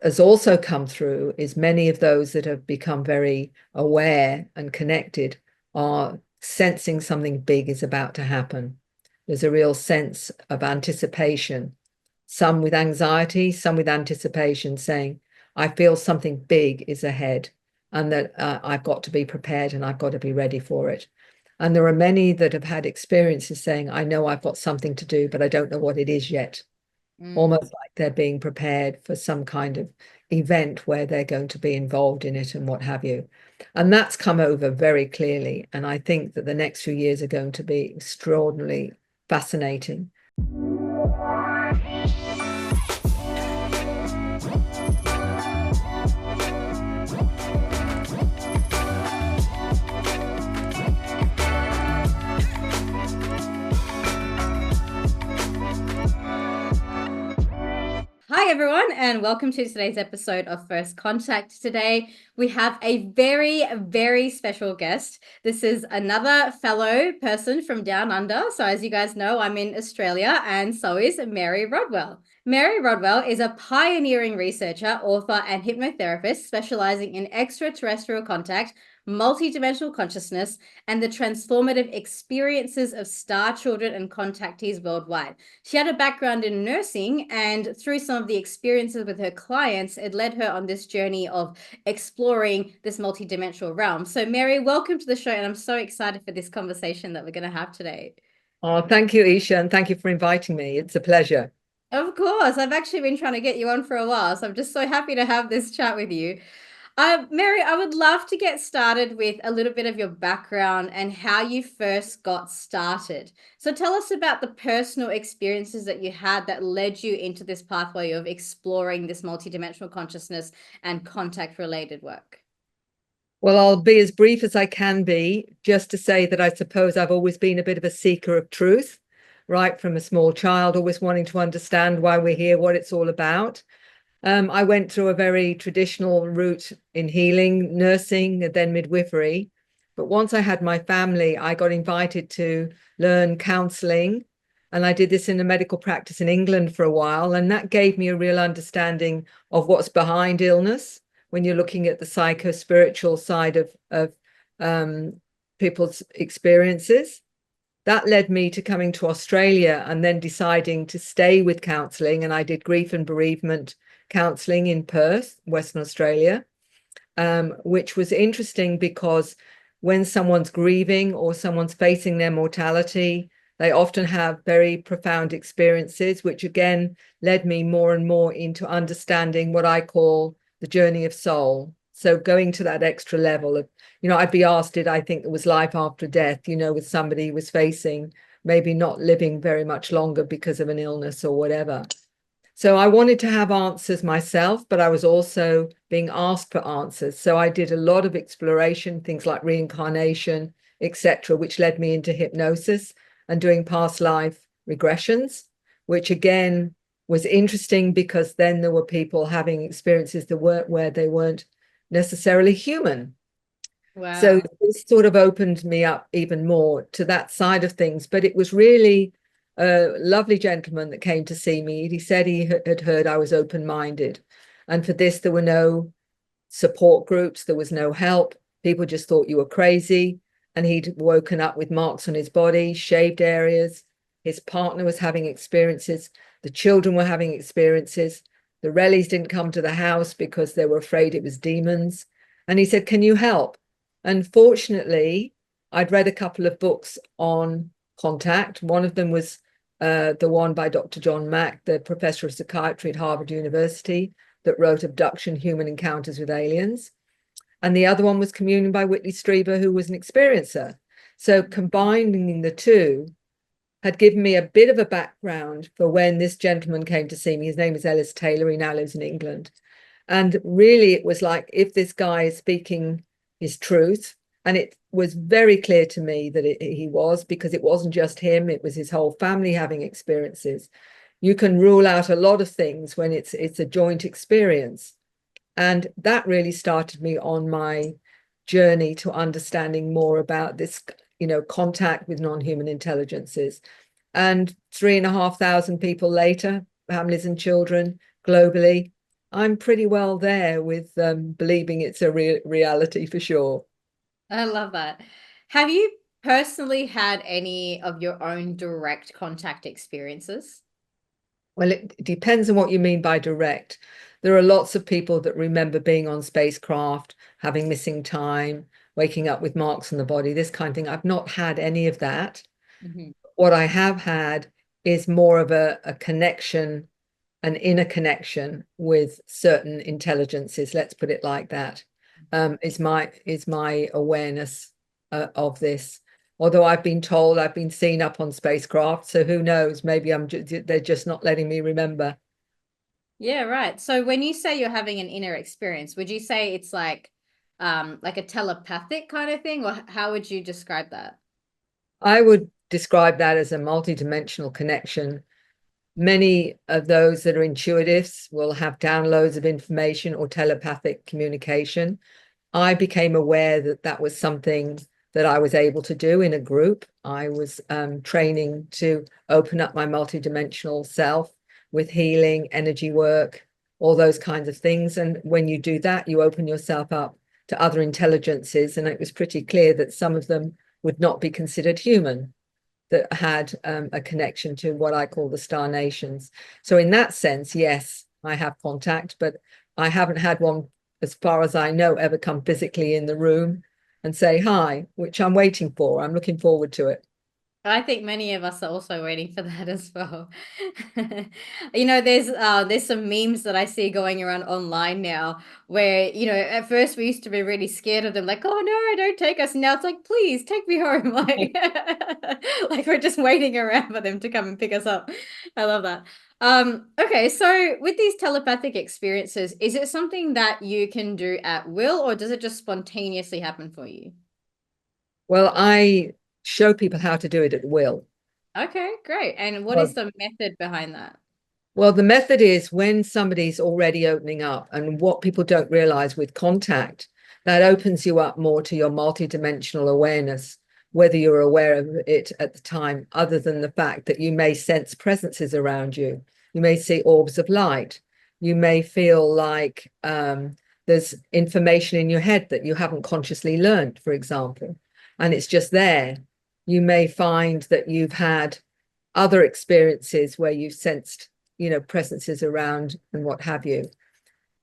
has also come through is many of those that have become very aware and connected are sensing something big is about to happen. There's a real sense of anticipation, some with anxiety, some with anticipation, saying, I feel something big is ahead and that I've got to be prepared and I've got to be ready for it. And there are many that have had experiences saying, I know I've got something to do, but I don't know what it is yet. Almost like they're being prepared for some kind of event where they're going to be involved in it and what have you. And that's come over very clearly. And I think that the next few years are going to be extraordinarily fascinating. Hi, everyone, and welcome to today's episode of First Contact. Today, we have a very, very special guest. This is another fellow person from down under. So as you guys know, I'm in Australia, and so is Mary Rodwell. Mary Rodwell is a pioneering researcher, author, and hypnotherapist specializing in extraterrestrial contact, multidimensional consciousness, and the transformative experiences of star children and contactees worldwide. She had a background in nursing, and through some of the experiences with her clients, it led her on this journey of exploring this multidimensional realm. So, Mary, welcome to the show, and I'm so excited for this conversation that we're going to have today. Oh, thank you, Eesha, and thank you for inviting me. It's a pleasure. Of course, I've actually been trying to get you on for a while, so I'm just so happy to have this chat with you. Mary, I would love to get started with a little bit of your background and how you first got started. So tell us about the personal experiences that you had that led you into this pathway of exploring this multidimensional consciousness and contact-related work. Well, I'll be as brief as I can be, just to say that I suppose I've always been a bit of a seeker of truth, right from a small child, always wanting to understand why we're here, what it's all about. I went through a very traditional route in healing, nursing, and then midwifery. But once I had my family, I got invited to learn counseling. And I did this in a medical practice in England for a while. And that gave me a real understanding of what's behind illness when you're looking at the psycho-spiritual side of people's experiences. That led me to coming to Australia and then deciding to stay with counseling. And I did grief and bereavement counseling in Perth, Western Australia, which was interesting because when someone's grieving or someone's facing their mortality, they often have very profound experiences, which again led me more and more into understanding what I call the journey of soul. So going to that extra level of, I'd be asked, did I think there was life after death, with somebody who was facing maybe not living very much longer because of an illness or whatever. So I wanted to have answers myself, but I was also being asked for answers. So I did a lot of exploration, things like reincarnation, etc., which led me into hypnosis and doing past life regressions, which again was interesting because then there were people having experiences that weren't where they weren't necessarily human. Wow. So this sort of opened me up even more to that side of things. But it was really a lovely gentleman that came to see me. He said he had heard I was open-minded. And for this, there were no support groups. There was no help. People just thought you were crazy. And he'd woken up with marks on his body, shaved areas. His partner was having experiences. The children were having experiences. The Rellies didn't come to the house because they were afraid it was demons. And he said, can you help? And fortunately, I'd read a couple of books on contact. One of them was the one by Dr. John Mack, the professor of psychiatry at Harvard University, that wrote Abduction, Human Encounters with Aliens. And the other one was Communion by Whitley Strieber, who was an experiencer. So combining the two had given me a bit of a background for when this gentleman came to see me. His name is Ellis Taylor. He now lives in England. And really, it was like, if this guy is speaking his truth, and it was very clear to me that he was, because it wasn't just him, it was his whole family having experiences. You can rule out a lot of things when it's a joint experience. And that really started me on my journey to understanding more about this, contact with non-human intelligences. And 3,500 people later, families and children globally, I'm pretty well there with believing it's a reality for sure. I love that. Have you personally had any of your own direct contact experiences? Well, it depends on what you mean by direct. There are lots of people that remember being on spacecraft, having missing time, waking up with marks on the body, this kind of thing. I've not had any of that. Mhm. What I have had is more of a connection, an inner connection with certain intelligences. Let's put it like that. Is my awareness of this. Although I've been told I've been seen up on spacecraft, so who knows? Maybe they're just not letting me remember. Yeah, right. So when you say you're having an inner experience, would you say it's like a telepathic kind of thing, or how would you describe that? I would describe that as a multidimensional connection. Many of those that are intuitives will have downloads of information or telepathic communication. I became aware that that was something that I was able to do in a group. I was training to open up my multidimensional self with healing, energy work, all those kinds of things. And when you do that, you open yourself up to other intelligences. And it was pretty clear that some of them would not be considered human, that had a connection to what I call the star nations. So in that sense, yes, I have contact, but I haven't had one, as far as I know, ever come physically in the room and say hi, which I'm waiting for. I'm looking forward to it. I think many of us are also waiting for that as well. There's some memes that I see going around online now where, at first we used to be really scared of them, like, oh no, don't take us. Now it's like, please take me home. Like, like we're just waiting around for them to come and pick us up. I love that. Okay, so with these telepathic experiences, is it something that you can do at will, or does it just spontaneously happen for you? Well, I show people how to do it at will. Okay, great. And what is Well, the method behind that? Well, the method is when somebody's already opening up, and what people don't realize with contact, that opens you up more to your multidimensional awareness, whether you're aware of it at the time, other than the fact that you may sense presences around you. You may see orbs of light. You may feel like there's information in your head that you haven't consciously learned, for example, and it's just there. You may find that you've had other experiences where you've sensed presences around and what have you.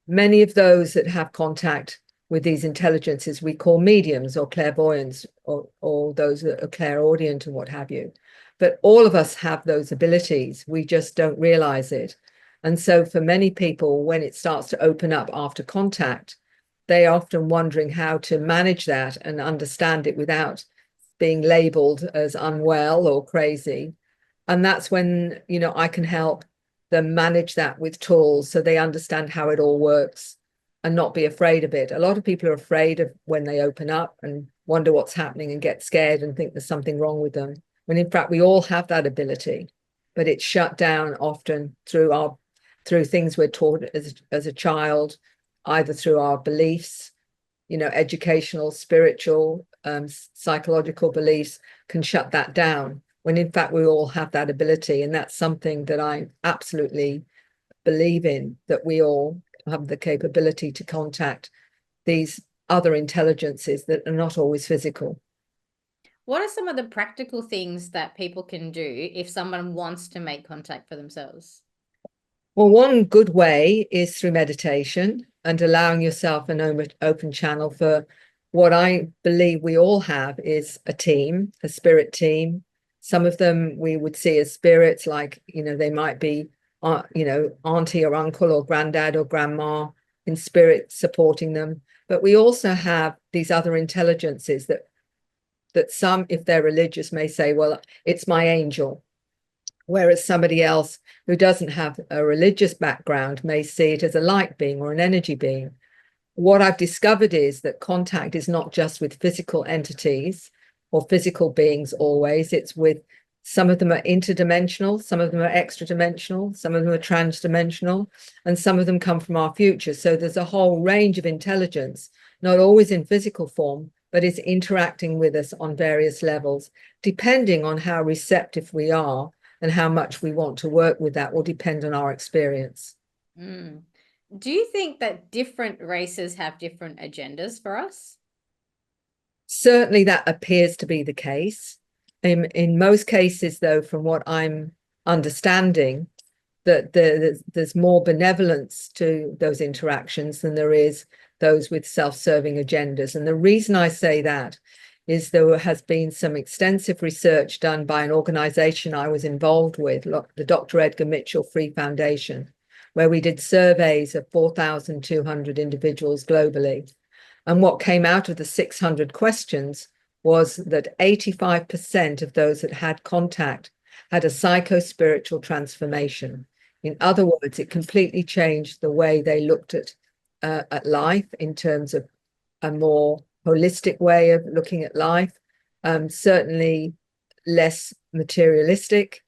Many of those that have contact with these intelligences we call mediums or clairvoyants, or those that are clairaudient and what have you. But all of us have those abilities. We just don't realize it. And so for many people, when it starts to open up after contact, they're often wondering how to manage that and understand it without being labeled as unwell or crazy. And that's when, I can help them manage that with tools so they understand how it all works and not be afraid of it. A lot of people are afraid of when they open up and wonder what's happening and get scared and think there's something wrong with them. When in fact, we all have that ability, but it's shut down often through things we're taught as a child, either through our beliefs, educational, spiritual, psychological beliefs can shut that down, when in fact we all have that ability. And that's something that I absolutely believe in, that we all have the capability to contact these other intelligences that are not always physical. What are some of the practical things that people can do if someone wants to make contact for themselves? Well, one good way is through meditation and allowing yourself an open channel for what I believe we all have is a team, a spirit team. Some of them we would see as spirits, like, they might be, auntie or uncle or granddad or grandma in spirit supporting them. But we also have these other intelligences that some, if they're religious, may say, well, it's my angel. Whereas somebody else who doesn't have a religious background may see it as a light being or an energy being. What I've discovered is that contact is not just with physical entities or physical beings always. It's with, some of them are interdimensional, some of them are extra dimensional, some of them are transdimensional, and some of them come from our future. So there's a whole range of intelligence, not always in physical form, but it's interacting with us on various levels. Depending on how receptive we are and how much we want to work with, that will depend on our experience. Mm. do you think that different races have different agendas for us? Certainly that appears to be the case. In most cases, though, from what I'm understanding, that there's more benevolence to those interactions than there is those with self-serving agendas. And the reason I say that is there has been some extensive research done by an organization I was involved with, the Dr. Edgar Mitchell Free Foundation, where we did surveys of 4,200 individuals globally. And what came out of the 600 questions was that 85% of those that had contact had a psycho-spiritual transformation. In other words, it completely changed the way they looked at life in terms of a more holistic way of looking at life, certainly less materialistic,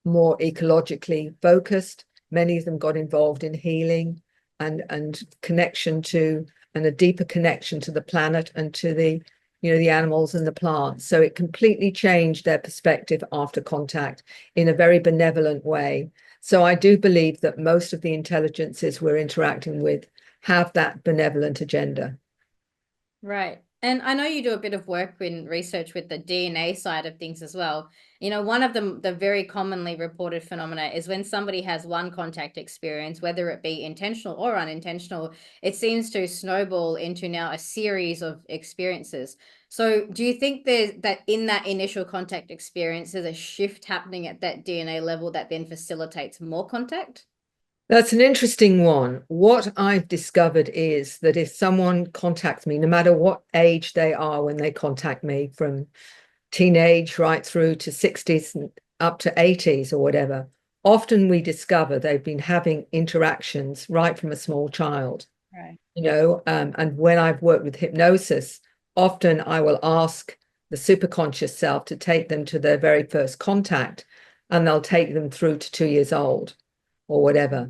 more ecologically focused. Many of them got involved in healing and connection to, and a deeper connection to the planet and to the animals and the plants. So it completely changed their perspective after contact in a very benevolent way. So I do believe that most of the intelligences we're interacting with have that benevolent agenda. Right. And I know you do a bit of work in research with the DNA side of things as well. One of the very commonly reported phenomena is when somebody has one contact experience, whether it be intentional or unintentional, it seems to snowball into now a series of experiences. So do you think that in that initial contact experience, there's a shift happening at that DNA level that then facilitates more contact? That's an interesting one. What I've discovered is that if someone contacts me, no matter what age they are when they contact me, from teenage right through to 60s and up to 80s or whatever, often we discover they've been having interactions right from a small child. Right. And when I've worked with hypnosis, often I will ask the superconscious self to take them to their very first contact, and they'll take them through to 2 years old or whatever.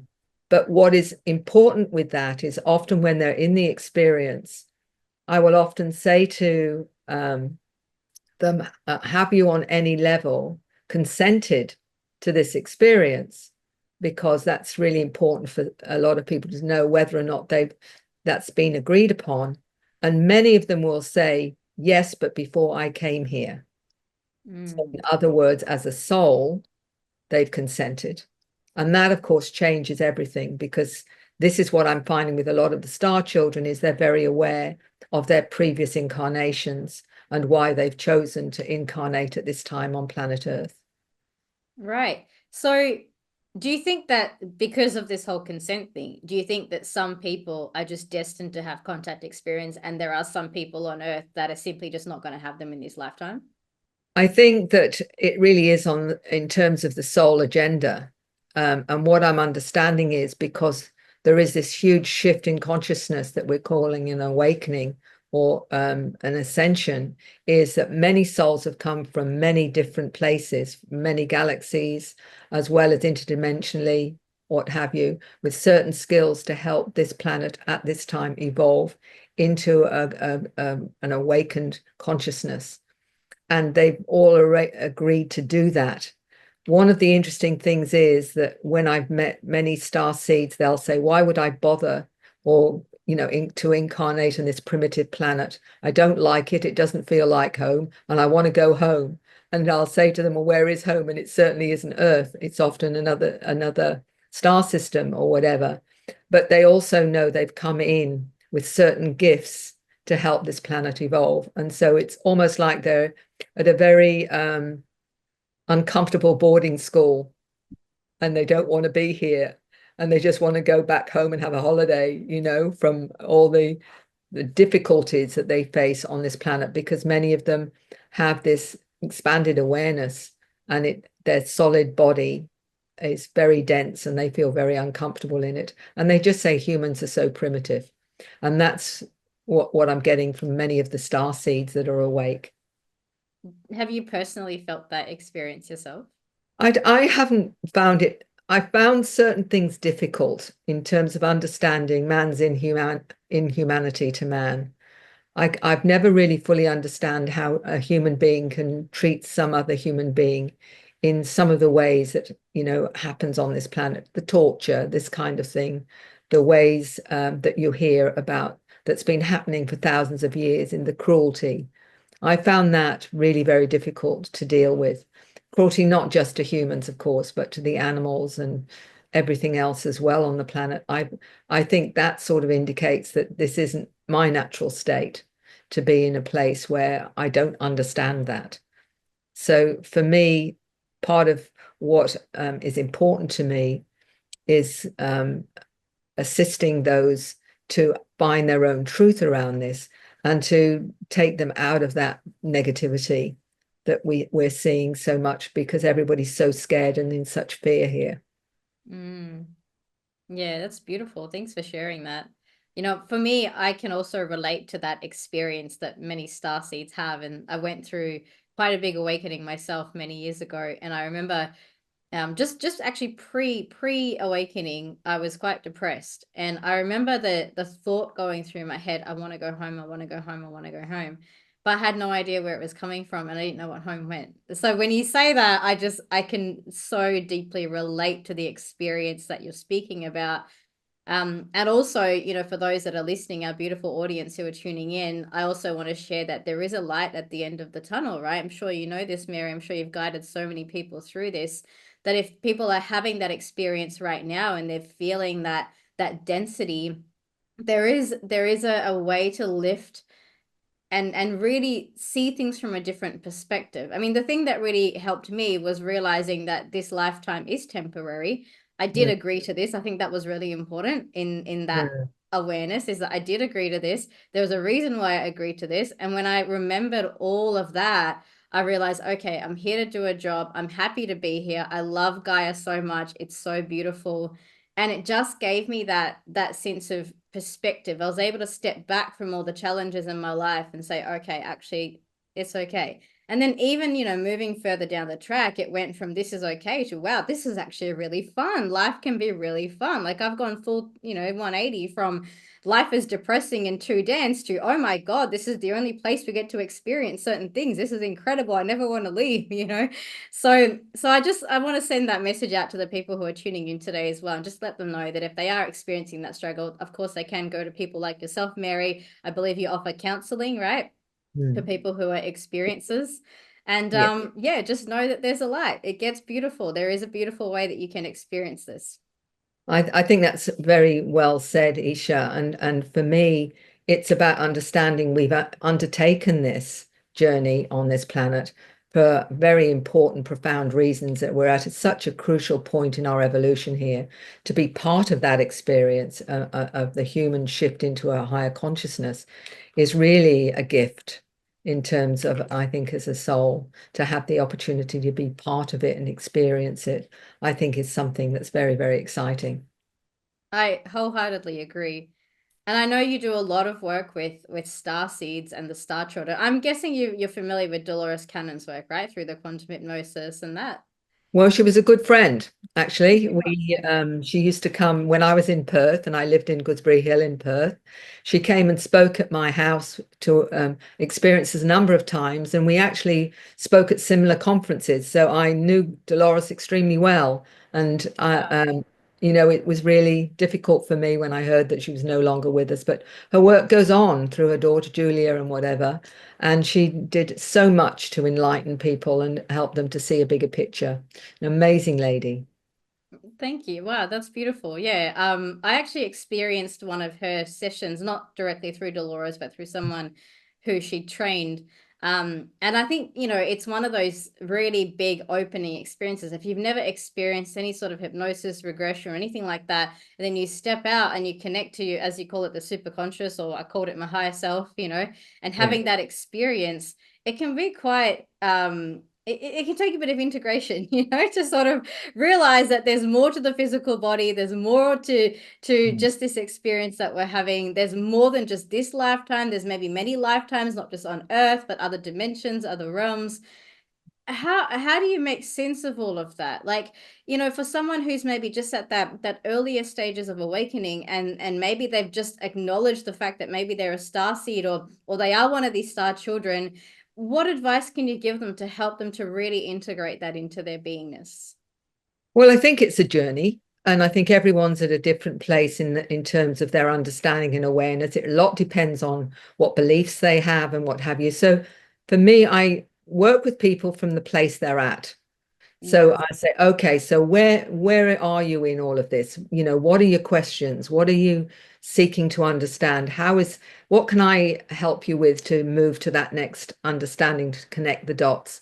But what is important with that is often when they're in the experience, I will often say to them, have you on any level consented to this experience? Because that's really important for a lot of people to know whether or not that's been agreed upon. And many of them will say, yes, but before I came here. So in other words, as a soul, they've consented. And that, of course, changes everything, because this is what I'm finding with a lot of the star children is they're very aware of their previous incarnations and why they've chosen to incarnate at this time on planet Earth. Right. So do you think that because of this whole consent thing, do you think that some people are just destined to have contact experience and there are some people on Earth that are simply just not going to have them in this lifetime? I think that it really is in terms of the soul agenda. And what I'm understanding is because there is this huge shift in consciousness that we're calling an awakening or an ascension, is that many souls have come from many different places, many galaxies, as well as interdimensionally, what have you, with certain skills to help this planet at this time evolve into an awakened consciousness. And they've all agreed to do that. One of the interesting things is that when I've met many star seeds, they'll say, why would I bother to incarnate on this primitive planet? I don't like it. It doesn't feel like home, and I want to go home. And I'll say to them, well, where is home? And it certainly isn't Earth. It's often another star system or whatever. But they also know they've come in with certain gifts to help this planet evolve. And so it's almost like they're at a very uncomfortable boarding school, and they don't want to be here, and they just want to go back home and have a holiday, from all the difficulties that they face on this planet, because many of them have this expanded awareness, and their solid body is very dense and they feel very uncomfortable in it, and they just say humans are so primitive. And that's what I'm getting from many of the star seeds that are awake. Have you personally felt that experience yourself? I haven't found it. I found certain things difficult in terms of understanding man's inhumanity to man. I've never really fully understand how a human being can treat some other human being in some of the ways that, happens on this planet, the torture, this kind of thing, the ways that you hear about that's been happening for thousands of years in the cruelty. I found that really very difficult to deal with. Cruelty not just to humans, of course, but to the animals and everything else as well on the planet. I think that sort of indicates that this isn't my natural state, to be in a place where I don't understand that. So for me, part of what is important to me is assisting those to find their own truth around this and to take them out of that negativity that we're seeing so much, because everybody's so scared and in such fear here. Yeah, that's beautiful. Thanks for sharing that. For me, I can also relate to that experience that many starseeds have. And I went through quite a big awakening myself many years ago. And I remember just actually pre awakening, I was quite depressed. And I remember the thought going through my head, I want to go home, I want to go home, I want to go home. But I had no idea where it was coming from, and I didn't know what home meant. So when you say that, I can so deeply relate to the experience that you're speaking about. And also, for those that are listening, our beautiful audience who are tuning in, I also want to share that there is a light at the end of the tunnel, right? I'm sure you know this, Mary. I'm sure you've guided so many people through this, that if people are having that experience right now and they're feeling that density, there is a way to lift and really see things from a different perspective. I mean, the thing that really helped me was realizing that this lifetime is temporary. I did Yeah. agree to this. I think that was really important in that Yeah. awareness, is that I did agree to this. There was a reason why I agreed to this. And when I remembered all of that, I realized, okay, I'm here to do a job. I'm happy to be here. I love Gaia so much. It's so beautiful. And it just gave me that sense of perspective. I was able to step back from all the challenges in my life and say, okay, actually, it's okay. And then even, moving further down the track, it went from this is okay to, wow, this is actually really fun. Life can be really fun. Like I've gone full, 180 from life is depressing and too dense to, oh my God, this is the only place we get to experience certain things. This is incredible. I never want to leave, So I want to send that message out to the people who are tuning in today as well, and just let them know that if they are experiencing that struggle, of course they can go to people like yourself, Mary. I believe you offer counseling, right? For people who are experiencers. And just know that there's a light. It gets beautiful. There is a beautiful way that you can experience this. I think that's very well said, Eesha. And for me, it's about understanding we've undertaken this journey on this planet for very important, profound reasons, that we're at such a crucial point in our evolution here. To be part of that experience of the human shift into a higher consciousness is really a gift in terms of, I think, as a soul, to have the opportunity to be part of it and experience it, I think is something that's very, very exciting. I wholeheartedly agree. And I know you do a lot of work with star seeds and the star children. I'm guessing you're familiar with Dolores Cannon's work, right? Through the quantum hypnosis and that. Well, she was a good friend, actually. She used to come when I was in Perth, and I lived in Goodsbury Hill in Perth. She came and spoke at my house to experiences a number of times, and we actually spoke at similar conferences. So I knew Dolores extremely well, and it was really difficult for me when I heard that she was no longer with us. But her work goes on through her daughter Julia and whatever, and she did so much to enlighten people and help them to see a bigger picture. An amazing lady. Thank you. Wow, that's beautiful. Yeah. I actually experienced one of her sessions, not directly through Dolores, but through someone who she trained. And I think, it's one of those really big opening experiences. If you've never experienced any sort of hypnosis, regression, or anything like that, and then you step out and you connect to, as you call it, the superconscious, or I called it my higher self, and having that experience, it can be quite it can take a bit of integration, to sort of realize that there's more to the physical body. There's more to just this experience that we're having. There's more than just this lifetime. There's maybe many lifetimes, not just on Earth, but other dimensions, other realms. How do you make sense of all of that? Like, for someone who's maybe just at that earlier stages of awakening, and maybe they've just acknowledged the fact that maybe they're a star seed, or they are one of these star children, what advice can you give them to help them to really integrate that into their beingness? Well, I think it's a journey. And I think everyone's at a different place in terms of their understanding and awareness. A lot depends on what beliefs they have and what have you. So for me, I work with people from the place they're at. So Yes. I say, okay, so where are you in all of this? You know, what are your questions? What are you seeking to understand? What can I help you with to move to that next understanding, to connect the dots?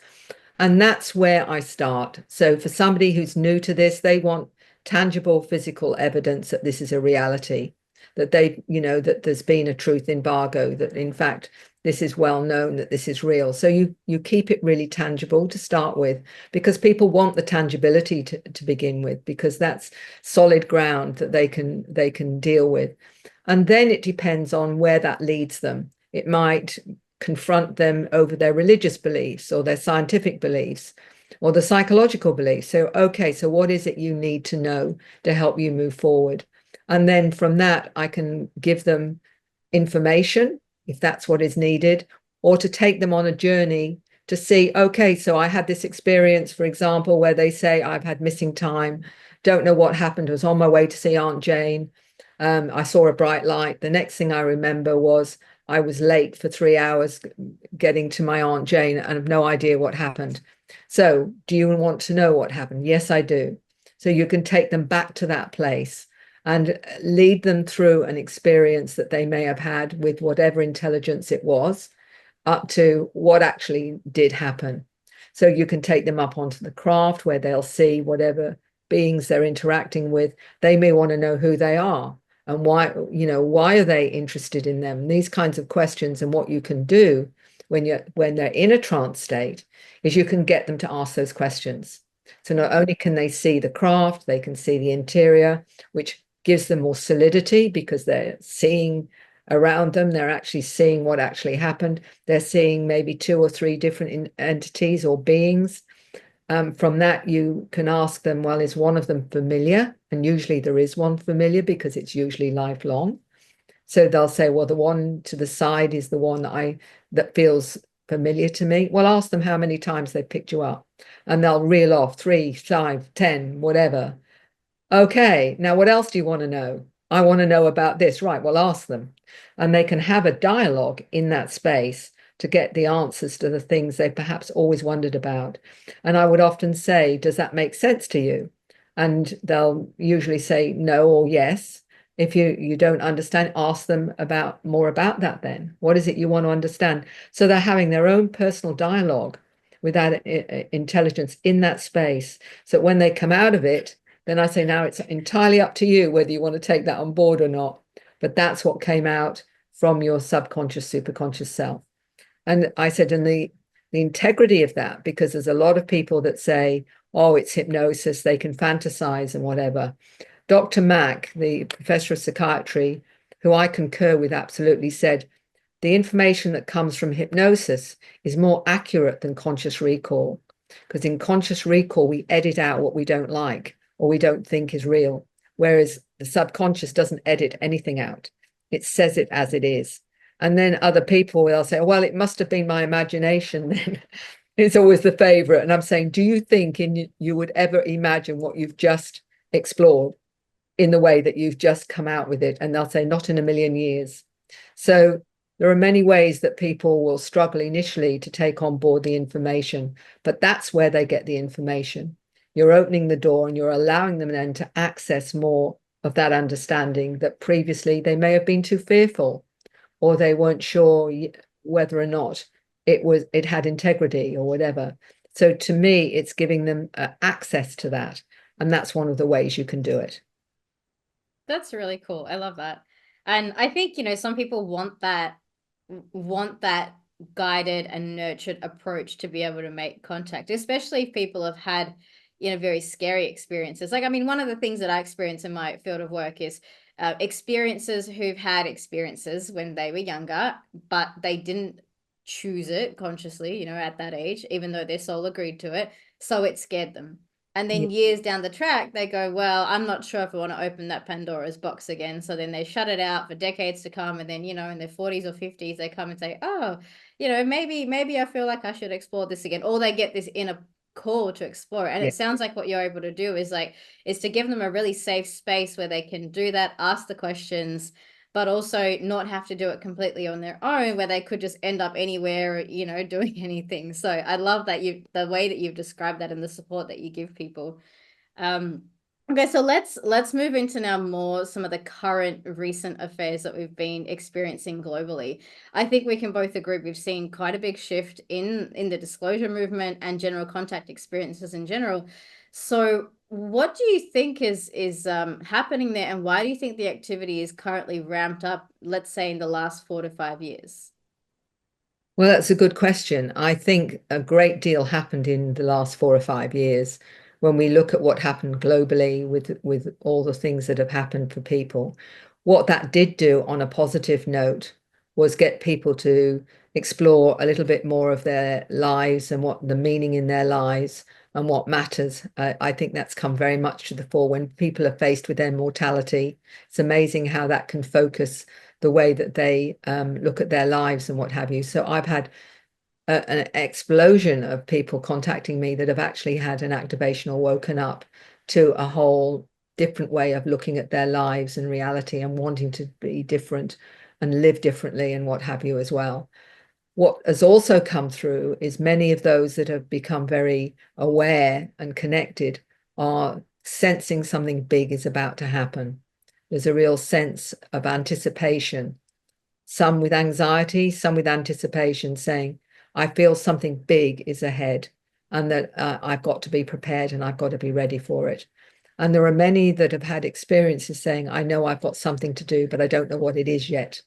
And that's where I start. So for somebody who's new to this, they want tangible physical evidence that this is a reality, that that there's been a truth embargo, that in fact, this is well known, that this is real. So you keep it really tangible to start with, because people want the tangibility to begin with, because that's solid ground that they can deal with. And then it depends on where that leads them. It might confront them over their religious beliefs or their scientific beliefs or the psychological beliefs. So, okay, so what is it you need to know to help you move forward? And then from that, I can give them information if that's what is needed, or to take them on a journey to see, okay, so I had this experience, for example, where they say, I've had missing time, don't know what happened, was on my way to see Aunt Jane. I saw a bright light. The next thing I remember was I was late for 3 hours getting to my Aunt Jane and have no idea what happened. So do you want to know what happened? Yes, I do. So you can take them back to that place and lead them through an experience that they may have had with whatever intelligence it was, up to what actually did happen. So you can take them up onto the craft where they'll see whatever beings they're interacting with. They may want to know who they are and why are they interested in them? These kinds of questions. And what you can do when they're in a trance state is you can get them to ask those questions. So not only can they see the craft, they can see the interior, which gives them more solidity because they're seeing around them. They're actually seeing what actually happened. They're seeing maybe 2 or 3 different entities or beings. From that, you can ask them, well, is one of them familiar? And usually there is one familiar because it's usually lifelong. So they'll say, well, the one to the side is the one that feels familiar to me. Well, ask them how many times they picked you up, and they'll reel off 3, 5, 10, whatever. Okay, now what else do you want to know? I want to know about this. Right, well, ask them. And they can have a dialogue in that space to get the answers to the things they perhaps always wondered about. And I would often say, does that make sense to you? And they'll usually say no or yes. If you don't understand, ask them more about that then. What is it you want to understand? So they're having their own personal dialogue with that intelligence in that space. So when they come out of it, then I say, now it's entirely up to you whether you want to take that on board or not. But that's what came out from your subconscious, superconscious self. And I said, and the integrity of that, because there's a lot of people that say, oh, it's hypnosis, they can fantasize and whatever. Dr. Mack, the professor of psychiatry, who I concur with, absolutely said, the information that comes from hypnosis is more accurate than conscious recall. Because in conscious recall, we edit out what we don't like or we don't think is real, whereas the subconscious doesn't edit anything out. It says it as it is. And then other people will say, well, it must have been my imagination then. It's always the favorite. And I'm saying, do you think you would ever imagine what you've just explored in the way that you've just come out with it? And they'll say, not in a million years. So there are many ways that people will struggle initially to take on board the information, but that's where they get the information. You're opening the door and you're allowing them then to access more of that understanding that previously they may have been too fearful, or they weren't sure whether or not it had integrity or whatever. So to me, it's giving them access to that. And that's one of the ways you can do it. That's really cool. I love that. And I think, some people want that guided and nurtured approach to be able to make contact, especially if people have had, very scary experiences. Like, I mean, one of the things that I experience in my field of work is experiences who've had experiences when they were younger, but they didn't choose it consciously, at that age, even though their soul agreed to it. So it scared them. And then years down the track, they go, well, I'm not sure if I want to open that Pandora's box again. So then they shut it out for decades to come. And then, in their 40s or 50s, they come and say, oh, maybe I feel like I should explore this again. Or they get this inner cool to explore. And Yeah. it sounds like what you're able to do is to give them a really safe space where they can do that, ask the questions, but also not have to do it completely on their own, where they could just end up anywhere, you know, doing anything. So I love that the way that you've described that and the support that you give people. Okay, so let's move into now more some of the current recent affairs that we've been experiencing globally. I think we can both agree we've seen quite a big shift in the disclosure movement and general contact experiences in general. So what do you think is happening there, and why do you think the activity is currently ramped up, let's say in the last 4 to 5 years? Well, that's a good question. I think a great deal happened in the last 4 or 5 years when we look at what happened globally with all the things that have happened for people. What that did do on a positive note was get people to explore a little bit more of their lives and what the meaning in their lives and what matters. I think that's come very much to the fore when people are faced with their mortality. It's amazing how that can focus the way that they look at their lives and what have you. So I've had an explosion of people contacting me that have actually had an activation or woken up to a whole different way of looking at their lives and reality and wanting to be different and live differently and what have you as well. What has also come through is many of those that have become very aware and connected are sensing something big is about to happen. There's a real sense of anticipation, some with anxiety, some with anticipation, saying, I feel something big is ahead and that I've got to be prepared and I've got to be ready for it. And there are many that have had experiences saying, I know I've got something to do, but I don't know what it is yet.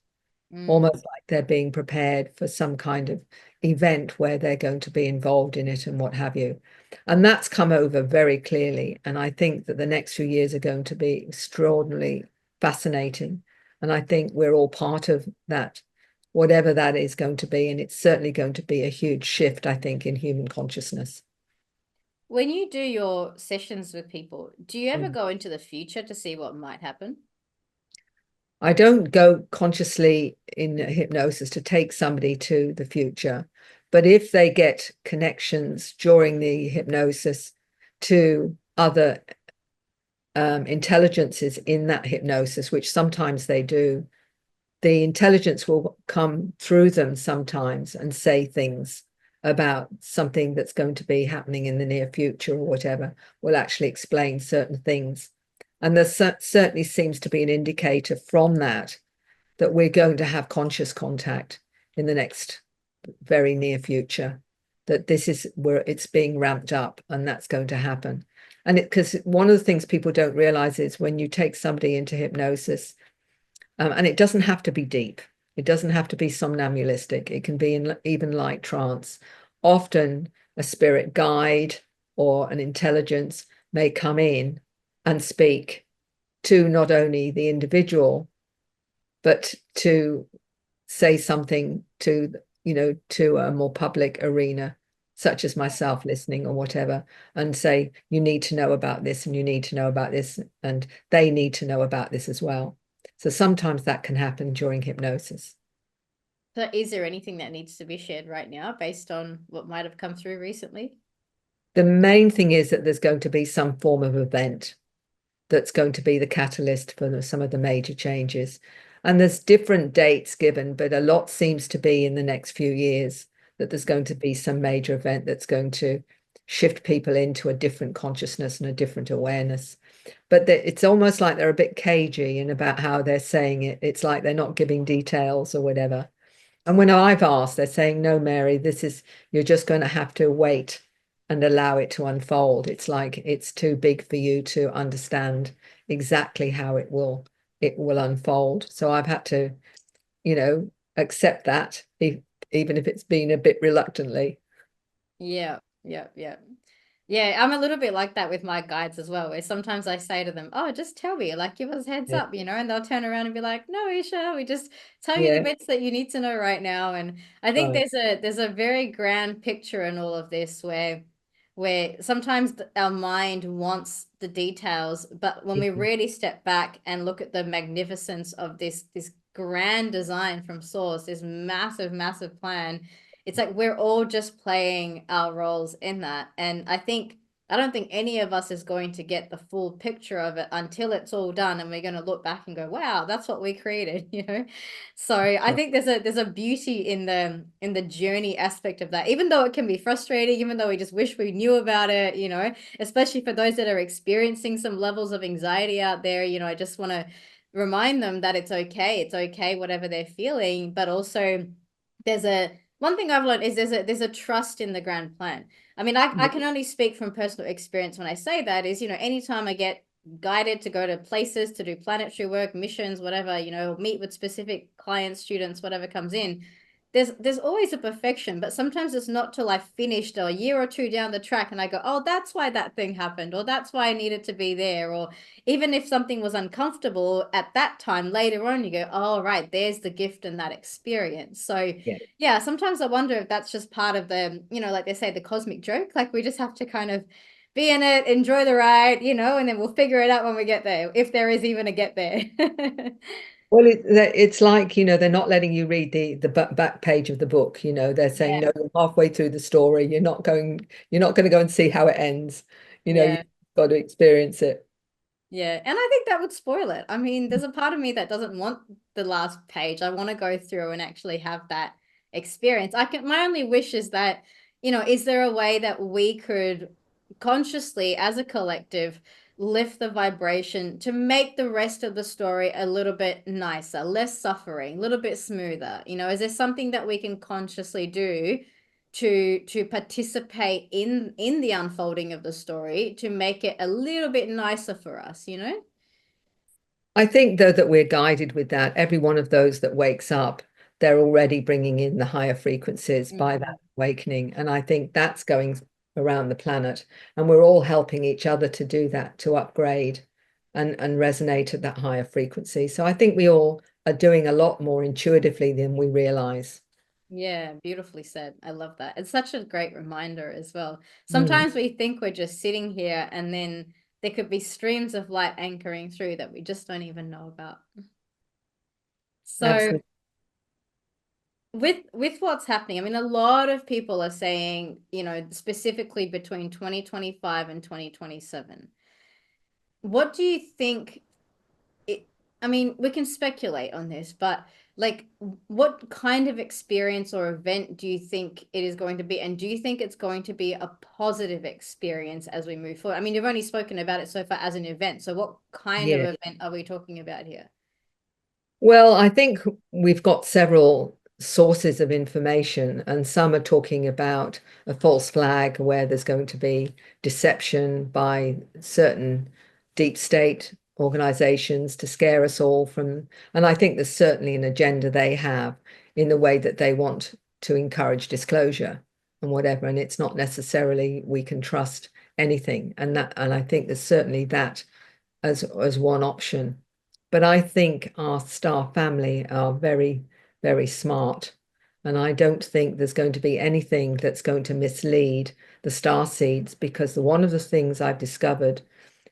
Almost like they're being prepared for some kind of event where they're going to be involved in it and what have you. And that's come over very clearly. And I think that the next few years are going to be extraordinarily fascinating. And I think we're all part of that, whatever that is going to be. And it's certainly going to be a huge shift, I think, in human consciousness. When you do your sessions with people, do you ever Mm. go into the future to see what might happen? I don't go consciously in hypnosis to take somebody to the future, but if they get connections during the hypnosis to other intelligences in that hypnosis, which sometimes they do, the intelligence will come through them sometimes and say things about something that's going to be happening in the near future or whatever, will actually explain certain things. And there certainly seems to be an indicator from that we're going to have conscious contact in the next very near future, that this is where it's being ramped up and that's going to happen. And because one of the things people don't realize is when you take somebody into hypnosis, and it doesn't have to be deep, it doesn't have to be somnambulistic, it can be in even light trance. Often a spirit guide or an intelligence may come in and speak to not only the individual, but to say something to, to a more public arena, such as myself listening or whatever, and say, you need to know about this and you need to know about this, and they need to know about this as well. So sometimes that can happen during hypnosis. So is there anything that needs to be shared right now based on what might have come through recently? The main thing is that there's going to be some form of event that's going to be the catalyst for some of the major changes. And there's different dates given, but a lot seems to be in the next few years that there's going to be some major event that's going to shift people into a different consciousness and a different awareness. But it's almost like they're a bit cagey in about how they're saying it. It's like they're not giving details or whatever. And when I've asked, they're saying, no, Mary, you're just going to have to wait and allow it to unfold. It's like it's too big for you to understand exactly how it will unfold. So I've had to, accept that, even if it's been a bit reluctantly. Yeah, yeah, yeah. Yeah, I'm a little bit like that with my guides as well, where sometimes I say to them, oh, just tell me, like give us heads Yeah. up, you know, and they'll turn around and be like, no, Eesha, we just tell you the Yeah. bits that you need to know right now. And I think Right. there's a very grand picture in all of this where sometimes our mind wants the details, but when we Mhm. really step back and look at the magnificence of this grand design from source, this massive, massive plan, it's like we're all just playing our roles in that. And I don't think any of us is going to get the full picture of it until it's all done, and we're going to look back and go, wow, that's what we created, you know. So I think there's a beauty in the journey aspect of that, even though it can be frustrating, even though we just wish we knew about it, you know, especially for those that are experiencing some levels of anxiety out there. You know, I just want to remind them that it's okay whatever they're feeling, but also there's a one thing I've learned is there's a trust in the grand plan. I mean, I can only speak from personal experience when I say that is, you know, anytime I get guided to go to places to do planetary work, missions, whatever, you know, meet with specific clients, students, whatever comes in, there's always a perfection, but sometimes it's not till I finished a year or two down the track and I go, oh, that's why that thing happened, or that's why I needed to be there. Or even if something was uncomfortable at that time, later on, you go, oh, right, there's the gift in that experience. So yeah, sometimes I wonder if that's just part of the, you know, like they say, the cosmic joke. Like we just have to kind of be in it, enjoy the ride, you know, and then we'll figure it out when we get there, if there is even a get there. Well, it's like, you know, they're not letting you read the back page of the book. You know, they're saying, Yeah. no, you're halfway through the story. You're not going to go and see how it ends. You know, Yeah. you've got to experience it. Yeah, and I think that would spoil it. I mean, there's a part of me that doesn't want the last page. I want to go through and actually have that experience. My only wish is that, you know, is there a way that we could consciously, as a collective, lift the vibration to make the rest of the story a little bit nicer, less suffering, a little bit smoother? You know, is there something that we can consciously do to participate in the unfolding of the story to make it a little bit nicer for us, you know? I think, though, that we're guided with that. Every one of those that wakes up, they're already bringing in the higher frequencies by that awakening. And I think that's going around the planet. And we're all helping each other to do that, to upgrade and resonate at that higher frequency. So I think we all are doing a lot more intuitively than we realize. Yeah, beautifully said. I love that. It's such a great reminder as well. Mm. Sometimes we think we're just sitting here and then there could be streams of light anchoring through that we just don't even know about. So Absolutely. with what's happening, I mean, a lot of people are saying, you know, specifically between 2025 and 2027. What do you think it, I mean, we can speculate on this, but like, what kind of experience or event do you think it is going to be? And do you think it's going to be a positive experience as we move forward? I mean, you've only spoken about it so far as an event. So what kind of Yeah. event are we talking about here? Well, I think we've got several sources of information, and some are talking about a false flag where there's going to be deception by certain deep state organizations to scare us all from. And I think there's certainly an agenda they have in the way that they want to encourage disclosure and whatever. And it's not necessarily we can trust anything. And I think there's certainly that as one option. But I think our star family are very, very smart. And I don't think there's going to be anything that's going to mislead the star seeds, because one of the things I've discovered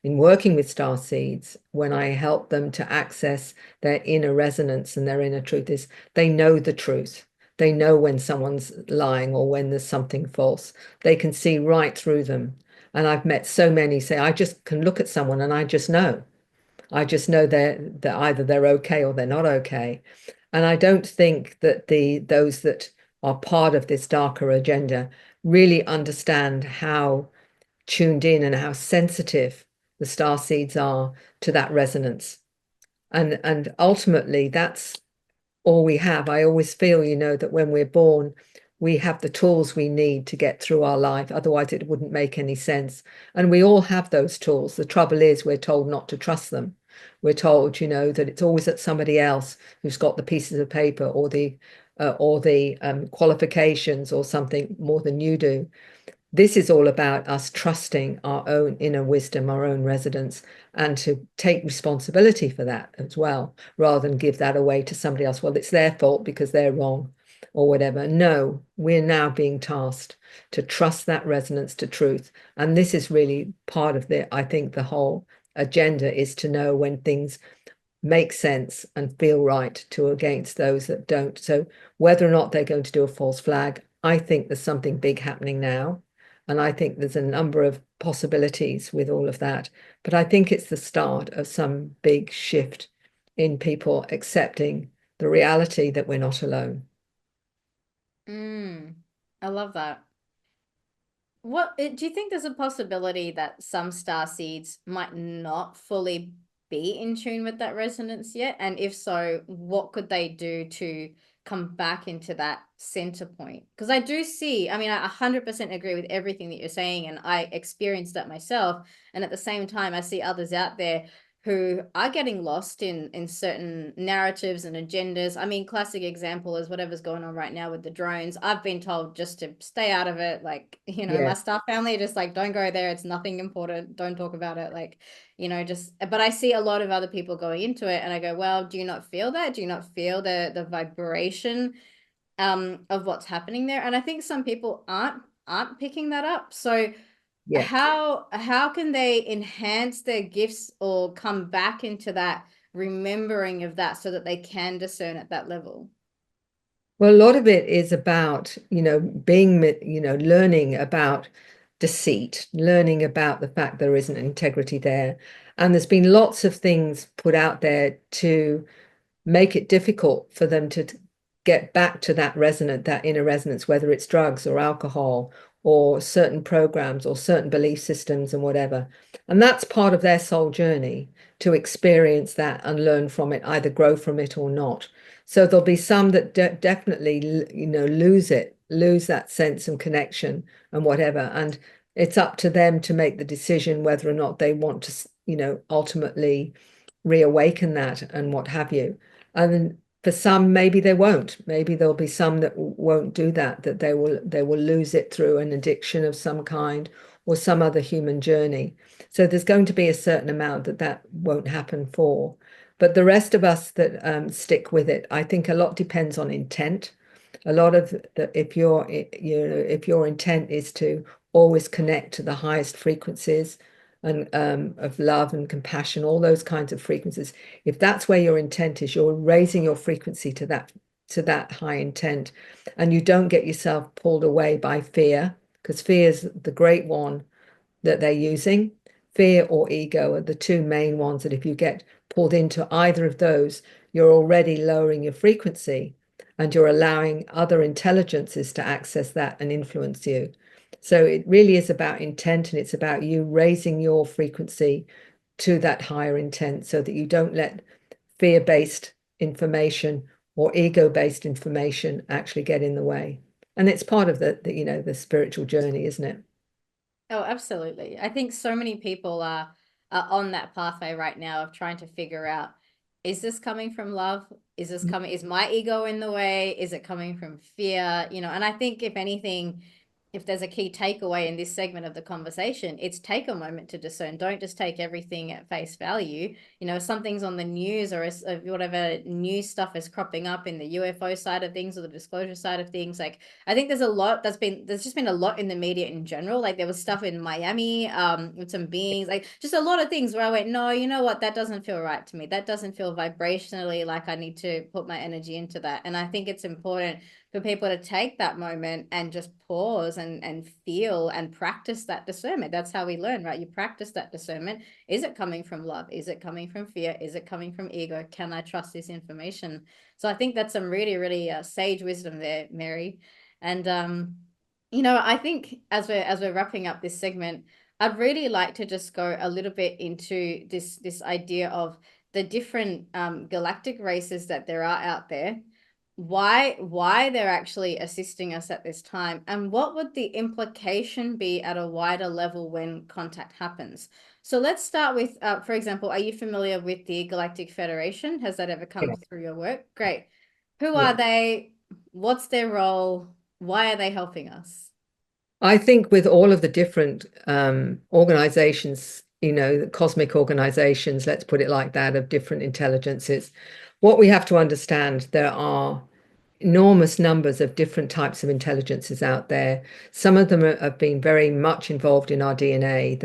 in working with star seeds, when I help them to access their inner resonance and their inner truth, is they know the truth. They know when someone's lying or when there's something false. They can see right through them. And I've met so many say, I just can look at someone and I just know. I just know that either they're okay or they're not okay. And I don't think that those that are part of this darker agenda really understand how tuned in and how sensitive the star seeds are to that resonance. And ultimately that's all we have. I always feel, you know, that when we're born, we have the tools we need to get through our life. Otherwise, it wouldn't make any sense. And we all have those tools. The trouble is, we're told not to trust them. We're told, you know, that it's always at somebody else who's got the pieces of paper or the qualifications or something more than you do. This is all about us trusting our own inner wisdom, our own resonance, and to take responsibility for that as well, rather than give that away to somebody else. Well, it's their fault because they're wrong or whatever. No, we're now being tasked to trust that resonance to truth. And this is really part of I think the whole agenda is to know when things make sense and feel right to against those that don't. So whether or not they're going to do a false flag, I think there's something big happening now. And I think there's a number of possibilities with all of that. But I think it's the start of some big shift in people accepting the reality that we're not alone. I love that. Do you think there's a possibility that some star seeds might not fully be in tune with that resonance yet? And if so, what could they do to come back into that center point? Because I do see, I mean, I 100% agree with everything that you're saying, and I experienced that myself. And at the same time, I see others out there who are getting lost in certain narratives and agendas. I mean, classic example is whatever's going on right now with the drones. I've been told just to stay out of it. Like, Yeah, my staff family are just like, don't go there. It's nothing important. Don't talk about it. Like, but I see a lot of other people going into it, and I go, well, do you not feel that? Do you not feel the vibration of what's happening there? And I think some people aren't picking that up. So yeah. how can they enhance their gifts or come back into that remembering of that so that they can discern at that level? Well, a lot of it is about, being, learning about deceit, learning about the fact there isn't integrity there. And there's been lots of things put out there to make it difficult for them to get back to that inner resonance, whether it's drugs or alcohol or certain programs or certain belief systems and whatever. And that's part of their soul journey, to experience that and learn from it, either grow from it or not. So there'll be some that definitely, lose that sense and connection and whatever. And it's up to them to make the decision whether or not they want to, ultimately reawaken that and what have you. And for some, maybe they won't. Maybe there'll be some that won't do that, that they will lose it through an addiction of some kind or some other human journey. So there's going to be a certain amount that won't happen for. But the rest of us that stick with it, I think a lot depends on intent. A lot of if your intent is to always connect to the highest frequencies and of love and compassion, all those kinds of frequencies. If that's where your intent is, you're raising your frequency to that high intent, and you don't get yourself pulled away by fear, because fear is the great one that they're using. Fear or ego are the two main ones that if you get pulled into either of those, you're already lowering your frequency and you're allowing other intelligences to access that and influence you. So it really is about intent, and it's about you raising your frequency to that higher intent so that you don't let fear-based information or ego-based information actually get in the way. And it's part of the spiritual journey, isn't it? Oh, absolutely. I think so many people are on that pathway right now of trying to figure out, is this coming from love? Is my ego in the way? Is it coming from fear? And I think if anything, if there's a key takeaway in this segment of the conversation, it's take a moment to discern. Don't just take everything at face value. If something's on the news or whatever news stuff is cropping up in the UFO side of things or the disclosure side of things, like I think there's just been a lot in the media in general. Like there was stuff in Miami with some beings, like just a lot of things where I went, no, you know what, that doesn't feel right to me. That doesn't feel vibrationally like I need to put my energy into that. And I think it's important for people to take that moment and just pause and feel and practice that discernment. That's how we learn, right? You practice that discernment. Is it coming from love? Is it coming from fear? Is it coming from ego? Can I trust this information? So I think that's some really, really sage wisdom there, Mary. And I think as we're wrapping up this segment, I'd really like to just go a little bit into this idea of the different galactic races that there are out there, why they're actually assisting us at this time, and what would the implication be at a wider level when contact happens. So let's start with, for example, are you familiar with the Galactic Federation? Has that ever come Yeah. through your work? Great. Who Yeah. are they? What's their role? Why are they helping us? I think with all of the different organizations, the cosmic organizations, let's put it like that, of different intelligences, what we have to understand, there are enormous numbers of different types of intelligences out there. Some of them have been very much involved in our DNA.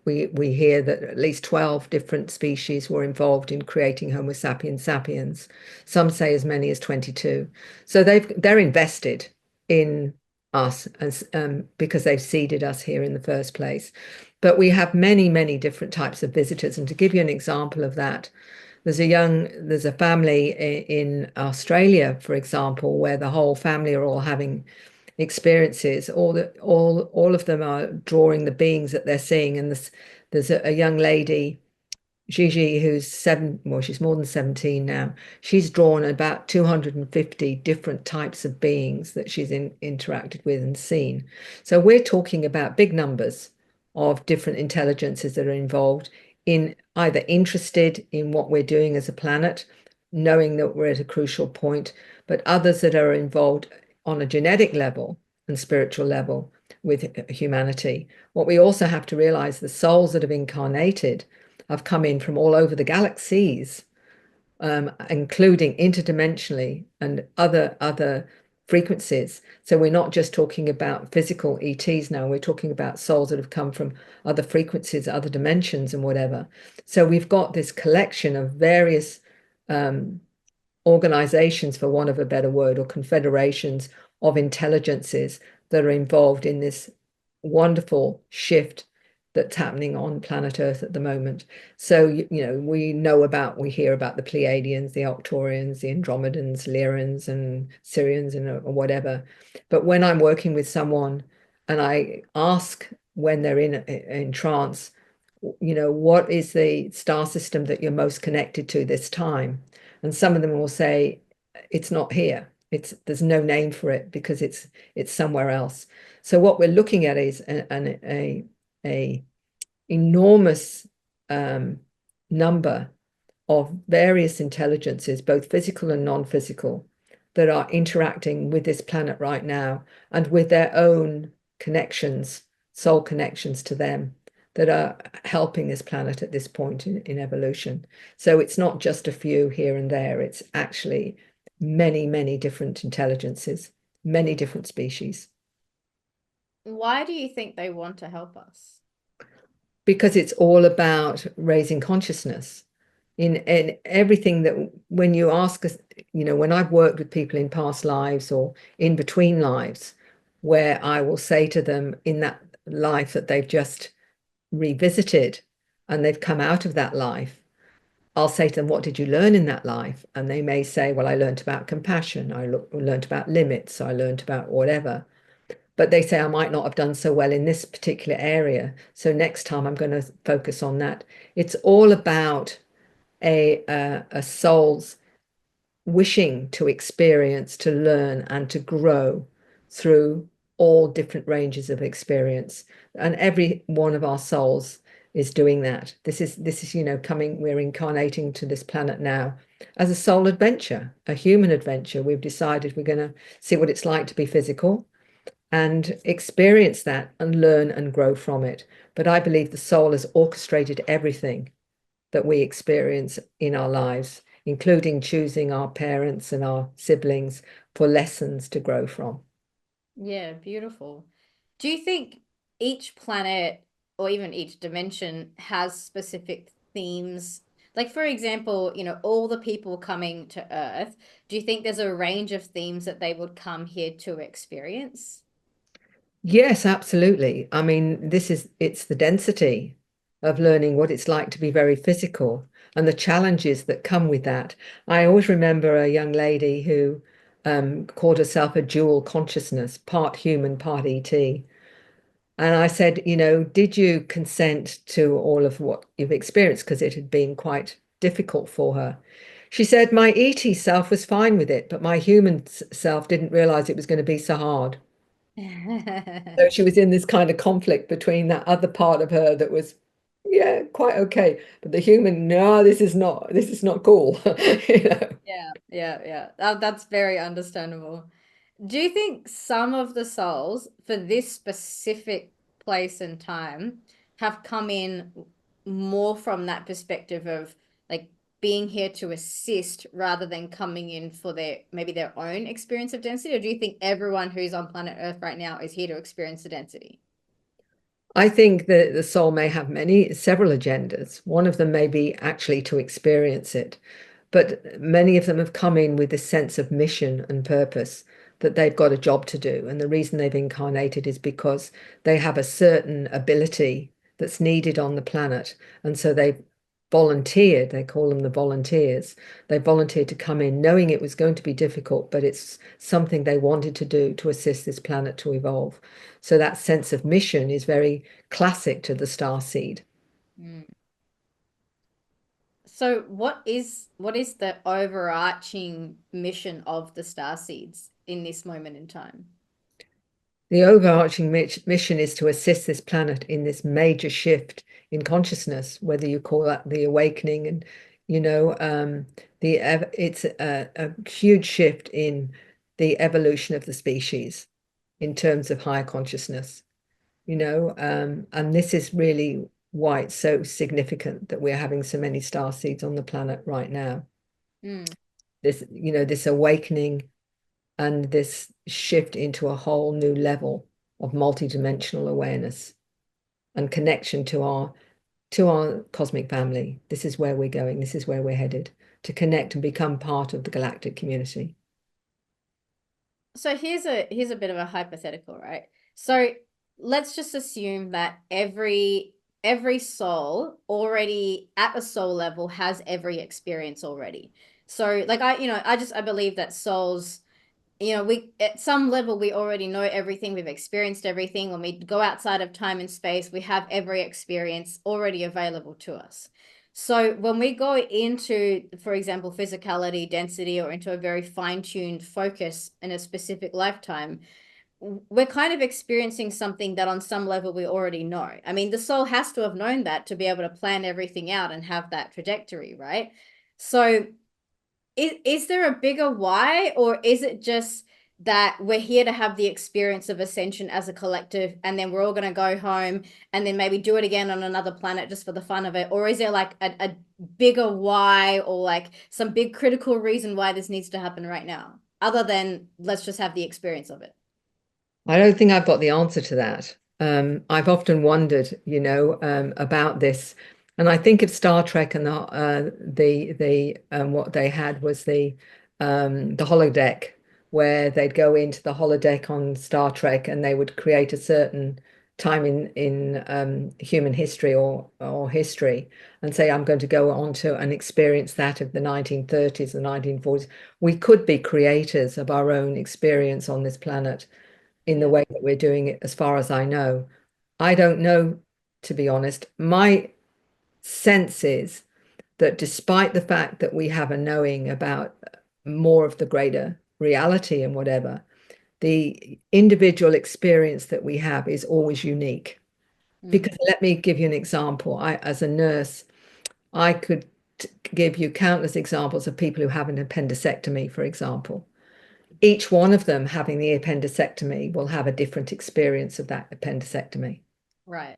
We hear that at least 12 different species were involved in creating Homo sapiens sapiens. Some say as many as 22. So they're invested in us as because they've seeded us here in the first place. But we have many, many different types of visitors. And to give you an example of that, there's a family in Australia, for example, where the whole family are all having experiences. All of them are drawing the beings that they're seeing. And there's a young lady, Gigi, who's she's more than 17 now. She's drawn about 250 different types of beings that she's interacted with and seen. So we're talking about big numbers of different intelligences that are involved in either interested in what we're doing as a planet, knowing that we're at a crucial point, but others that are involved on a genetic level and spiritual level with humanity. What we also have to realize, the souls that have incarnated have come in from all over the galaxies, including interdimensionally and other frequencies. So we're not just talking about physical ETs now, we're talking about souls that have come from other frequencies, other dimensions and whatever. So we've got this collection of various organizations, for want of a better word, or confederations of intelligences that are involved in this wonderful shift that's happening on planet Earth at the moment. So, we hear about the Pleiadians, the Arcturians, the Andromedans, Lyrans, and Syrians, and whatever. But when I'm working with someone and I ask when they're in trance, what is the star system that you're most connected to this time? And some of them will say, it's not here. There's no name for it because it's somewhere else. So what we're looking at is a enormous number of various intelligences, both physical and non-physical, that are interacting with this planet right now and with their own connections, soul connections to them, that are helping this planet at this point in evolution. So it's not just a few here and there, it's actually many, many different intelligences, many different species. Why do you think they want to help us? Because it's all about raising consciousness in everything that, when you ask us, when I've worked with people in past lives or in between lives, where I will say to them in that life that they've just revisited and they've come out of that life, I'll say to them, what did you learn in that life? And they may say, well, I learned about compassion, I learned about limits, I learned about whatever. But they say, I might not have done so well in this particular area, so next time I'm going to focus on that. It's all about a soul's wishing to experience, to learn, and to grow through all different ranges of experience. And every one of our souls is doing that. This is we're incarnating to this planet now as a soul adventure, a human adventure. We've decided we're going to see what it's like to be physical and experience that and learn and grow from it. But I believe the soul has orchestrated everything that we experience in our lives, including choosing our parents and our siblings for lessons to grow from. Yeah, beautiful. Do you think each planet or even each dimension has specific themes? Like, for example, all the people coming to Earth, do you think there's a range of themes that they would come here to experience? Yes, absolutely. I mean, it's the density of learning what it's like to be very physical and the challenges that come with that. I always remember a young lady who called herself a dual consciousness, part human, part ET. And I said, did you consent to all of what you've experienced? Because it had been quite difficult for her. She said, my ET self was fine with it, but my human self didn't realize it was going to be so hard. So she was in this kind of conflict between that other part of her that was, yeah, quite okay, but the human, no, this is not cool. Yeah. That's very understandable. Do you think some of the souls for this specific place and time have come in more from that perspective of like being here to assist rather than coming in for maybe their own experience of density? Or do you think everyone who's on planet Earth right now is here to experience the density? I think that the soul may have several agendas. One of them may be actually to experience it, but many of them have come in with this sense of mission and purpose, that they've got a job to do. And the reason they've incarnated is because they have a certain ability that's needed on the planet. And so they've volunteered, they call them the volunteers. They volunteered to come in knowing it was going to be difficult, but it's something they wanted to do to assist this planet to evolve. So that sense of mission is very classic to the star seed. Mm. So what is the overarching mission of the star seeds in this moment in time? The overarching mission is to assist this planet in this major shift in consciousness, whether you call that the awakening, and it's a huge shift in the evolution of the species in terms of higher consciousness, and this is really why it's so significant that we're having so many star seeds on the planet right now. Mm. This awakening and this shift into a whole new level of multidimensional awareness and connection to our cosmic family. This is where we're going. This is where we're headed, to connect and become part of the galactic community. So here's a bit of a hypothetical, right? So let's just assume that every soul already at a soul level has every experience already. So like I believe that souls, we at some level we already know everything, we've experienced everything. When we go outside of time and space, we have every experience already available to us. So when we go into, for example, physicality, density, or into a very fine-tuned focus in a specific lifetime, we're kind of experiencing something that on some level we already know. I mean, the soul has to have known that to be able to plan everything out and have that trajectory, right? So is there a bigger why, or is it just that we're here to have the experience of ascension as a collective, and then we're all going to go home and then maybe do it again on another planet just for the fun of it? Or is there like a bigger why, or like some big critical reason why this needs to happen right now, other than let's just have the experience of it? I don't think I've got the answer to that. I've often wondered, about this, and I think of Star Trek and the what they had was the holodeck, where they'd go into the holodeck on Star Trek and they would create a certain time in human history or history and say, I'm going to go on to and experience that of the 1930s, the 1940s. We could be creators of our own experience on this planet in the way that we're doing it, as far as I know. I don't know, to be honest. My sense is that despite the fact that we have a knowing about more of the greater reality and whatever, the individual experience that we have is always unique. Because let me give you an example. As a nurse, I could give you countless examples of people who have an appendectomy, for example. Each one of them having the appendectomy will have a different experience of that appendectomy. Right.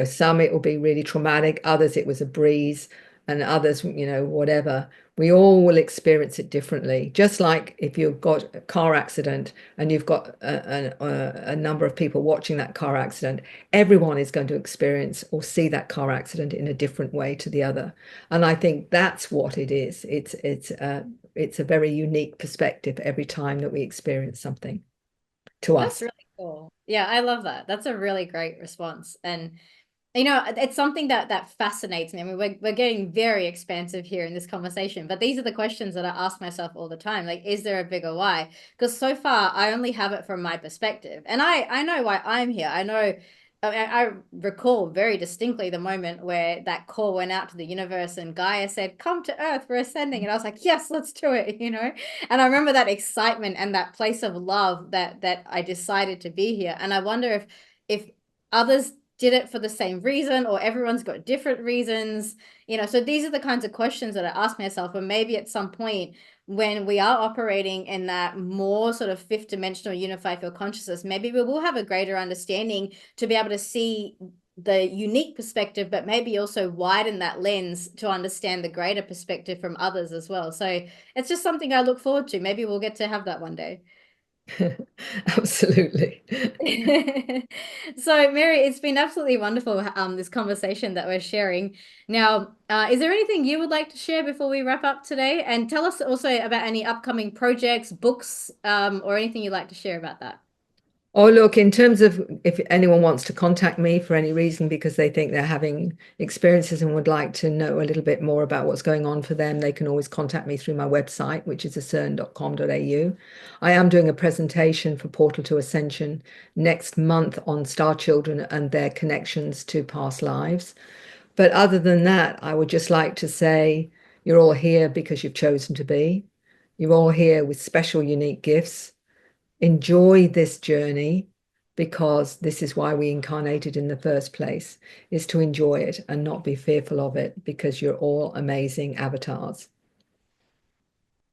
Some it will be really traumatic, others it was a breeze, and others, whatever. We all will experience it differently. Just like if you've got a car accident and you've got a number of people watching that car accident, everyone is going to experience or see that car accident in a different way to the other. And I think that's what it is. It's a very unique perspective every time that we experience something to us. That's really cool. Yeah, I love that. That's a really great response. And it's something that fascinates me. I mean, we're getting very expansive here in this conversation, but these are the questions that I ask myself all the time. Like, is there a bigger why? Because so far I only have it from my perspective, and I know why I'm here. I recall very distinctly the moment where that call went out to the universe and Gaia said, "Come to Earth, we're ascending," and I was like, "Yes, let's do it." And I remember that excitement and that place of love that I decided to be here. And I wonder if others did it for the same reason, or everyone's got different reasons. So these are the kinds of questions that I ask myself. And maybe at some point when we are operating in that more sort of fifth dimensional unified field consciousness, maybe we will have a greater understanding to be able to see the unique perspective, but maybe also widen that lens to understand the greater perspective from others as well. So it's just something I look forward to. Maybe we'll get to have that one day. Absolutely. So, Mary, it's been absolutely wonderful, this conversation that we're sharing. Now, is there anything you would like to share before we wrap up today? And tell us also about any upcoming projects, books, or anything you'd like to share about that. Oh, look, in terms of if anyone wants to contact me for any reason because they think they're having experiences and would like to know a little bit more about what's going on for them, they can always contact me through my website, which is discern.com.au. I am doing a presentation for Portal to Ascension next month on star children and their connections to past lives. But other than that, I would just like to say you're all here because you've chosen to be. You're all here with special, unique gifts. Enjoy this journey because this is why we incarnated in the first place, is to enjoy it and not be fearful of it because you're all amazing avatars.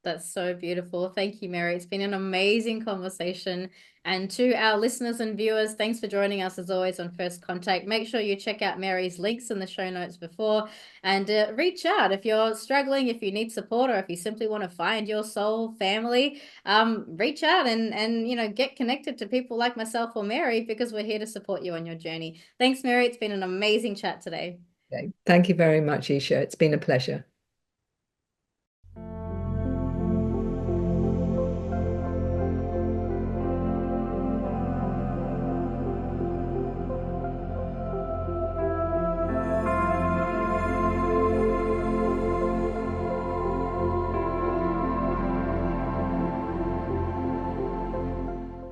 That's so beautiful. Thank you, Mary. It's been an amazing conversation. And to our listeners and viewers, thanks for joining us as always on First Contact. Make sure you check out Mary's links in the show notes before and reach out if you're struggling, if you need support, or if you simply want to find your soul family. Reach out and get connected to people like myself or Mary because we're here to support you on your journey. Thanks, Mary. It's been an amazing chat today. Okay. Thank you very much, Eesha. It's been a pleasure.